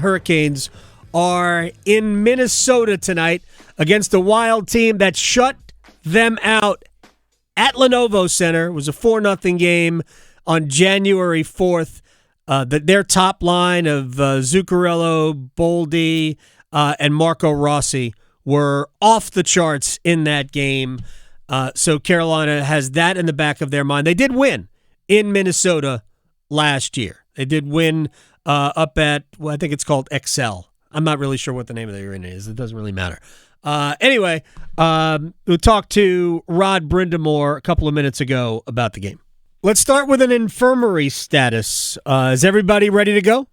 Hurricanes are in Minnesota tonight against a Wild team that shut them out at Lenovo Center. It was a 4-0 game on January 4th. Their top line of Zuccarello, Boldy, and Marco Rossi were off the charts in that game. So Carolina has that in the back of their mind. They did win in Minnesota last year. They did win up at, I think it's called XL. I'm not really sure what the name of the arena is. It doesn't really matter. Anyway, we talked to Rod Brind'Amour a couple of minutes ago about the game. Let's start with an infirmary status. Is everybody ready to go?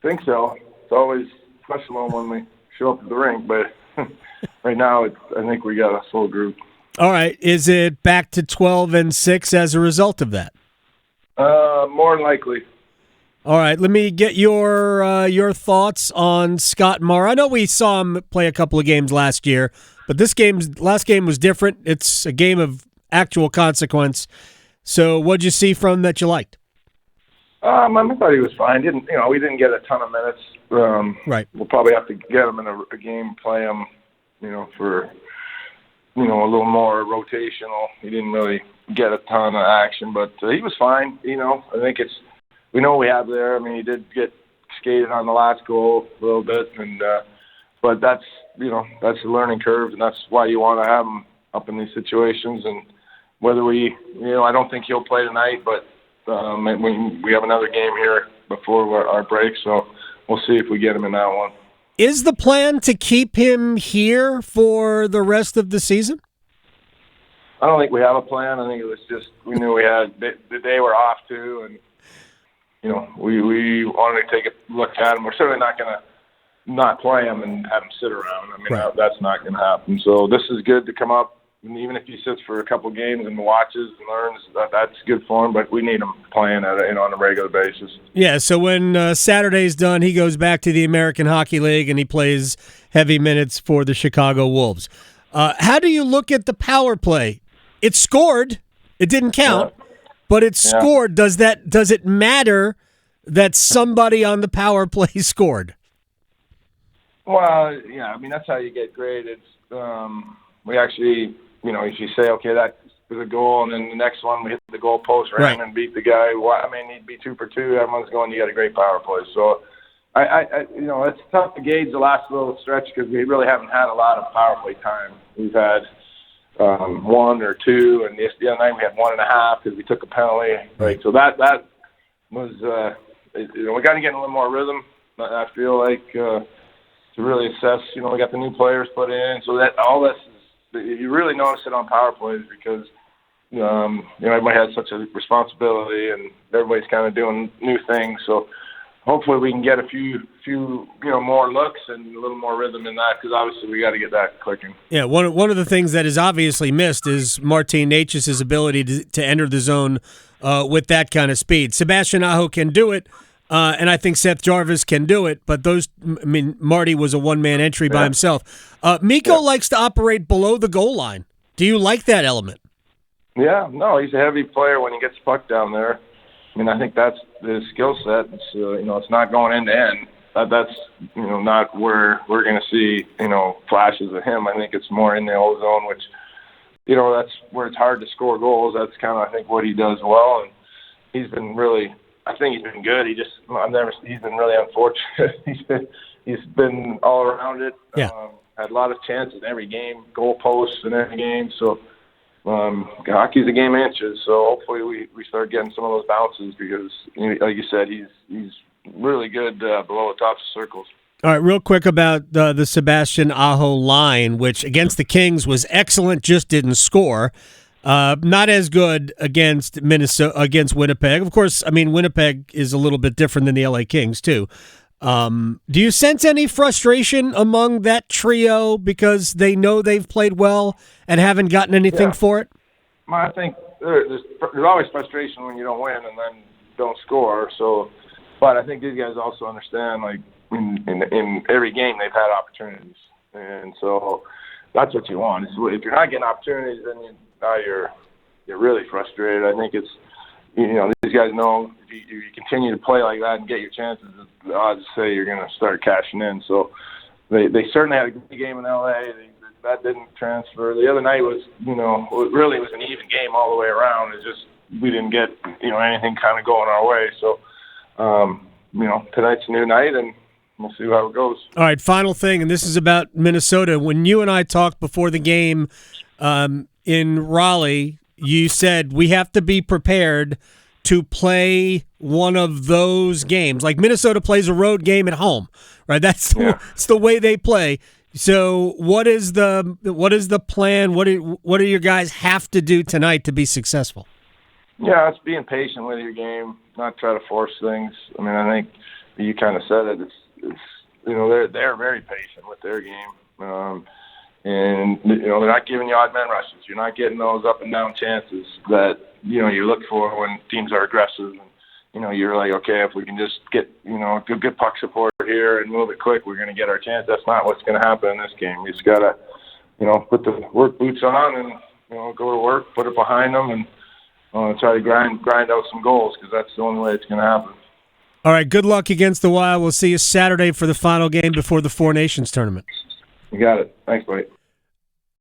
I think so. It's always questionable when we show up at the rink, but right now I think we got a full group. All right. Is it back to 12-6 as a result of that? More than likely. All right. Let me get your thoughts on Scott Morrow. I know we saw him play a couple of games last year, but last game was different. It's a game of actual consequence. So what'd you see from him that you liked? I thought he was fine. We didn't get a ton of minutes. Right. We'll probably have to get him in a game, play him, for a little more rotational. He didn't really get a ton of action, but he was fine. I think we know we have there. I mean, he did get skated on the last goal a little bit, but that's a learning curve, and that's why you want to have him up in these situations. And whether I don't think he'll play tonight, but we have another game here before our break, so we'll see if we get him in that one. Is the plan to keep him here for the rest of the season? I don't think we have a plan. I think it was just we knew we had the day we're off to, and we wanted to take a look at him. We're certainly not going to not play him and have him sit around. I mean, right. That's not going to happen. So this is good to come up. And even if he sits for a couple games and watches and learns, that's good for him. But we need him playing on a regular basis. Yeah. So when Saturday's done, he goes back to the American Hockey League and he plays heavy minutes for the Chicago Wolves. How do you look at the power play? It scored. It didn't count, but it scored. Does it matter that somebody on the power play scored? Well, yeah. I mean, that's how you get graded. We actually. If you say, okay, that was a goal, and then the next one we hit the goal post, ran and beat the guy. He'd be 2 for 2. Everyone's going, you got a great power play. So, it's tough to gauge the last little stretch because we really haven't had a lot of power play time. We've had 1 or 2, and the other night we had 1.5 because we took a penalty. Right. So that was, we got to get in a little more rhythm. I feel like to really assess. We got the new players put in, so that all this. You really notice it on power plays because everybody has such a responsibility and everybody's kind of doing new things. So hopefully we can get a few more looks and a little more rhythm in that because obviously we got to get that clicking. Yeah, one of the things that is obviously missed is Martin Necas's ability to enter the zone with that kind of speed. Sebastian Aho can do it. And I think Seth Jarvis can do it, but Marty was a one-man entry by himself. Mikko likes to operate below the goal line. Do you like that element? Yeah, no, he's a heavy player when he gets puck down there. I mean, I think that's his skill set. It's it's not going end to end. That's not where we're going to see flashes of him. I think it's more in the O zone, which that's where it's hard to score goals. That's kind of I think what he does well, and he's been really. I think he's been good. He's been really unfortunate. he's been all around it. Yeah. Had a lot of chances in every game, goal posts in every game. So hockey's a game of inches. So hopefully we start getting some of those bounces because, like you said, he's really good below the tops of circles. All right, real quick about the Sebastian Aho line, which against the Kings was excellent, just didn't score. Not as good against against Winnipeg. Of course, Winnipeg is a little bit different than the LA Kings, too. Do you sense any frustration among that trio because they know they've played well and haven't gotten anything for it? I think there's always frustration when you don't win and then don't score. But I think these guys also understand, like, in every game they've had opportunities. And so that's what you want. If you're not getting opportunities, then you're really frustrated. I think it's, these guys know if you continue to play like that and get your chances, the odds say you're going to start cashing in. So they certainly had a good game in LA. That didn't transfer. The other night was, really was an even game all the way around. It's just we didn't get, anything kind of going our way. So, tonight's a new night, and we'll see how it goes. All right, final thing, and this is about Minnesota. When you and I talked before the game in Raleigh, you said we have to be prepared to play one of those games. Like Minnesota plays a road game at home, right? That's the way they play. So what is the plan? What do your guys have to do tonight to be successful? Yeah, it's being patient with your game, not try to force things. I mean, I think you kind of said it. It's they're very patient with their game, and they're not giving you odd man rushes. You're not getting those up and down chances that you look for when teams are aggressive. And, you're like, okay, if we can just get good puck support here and move it quick, we're going to get our chance. That's not what's going to happen in this game. You just got to put the work boots on and go to work, put it behind them, and try to grind out some goals, because that's the only way it's going to happen. All right, good luck against the Wild. We'll see you Saturday for the final game before the Four Nations tournament. You got it. Thanks, buddy.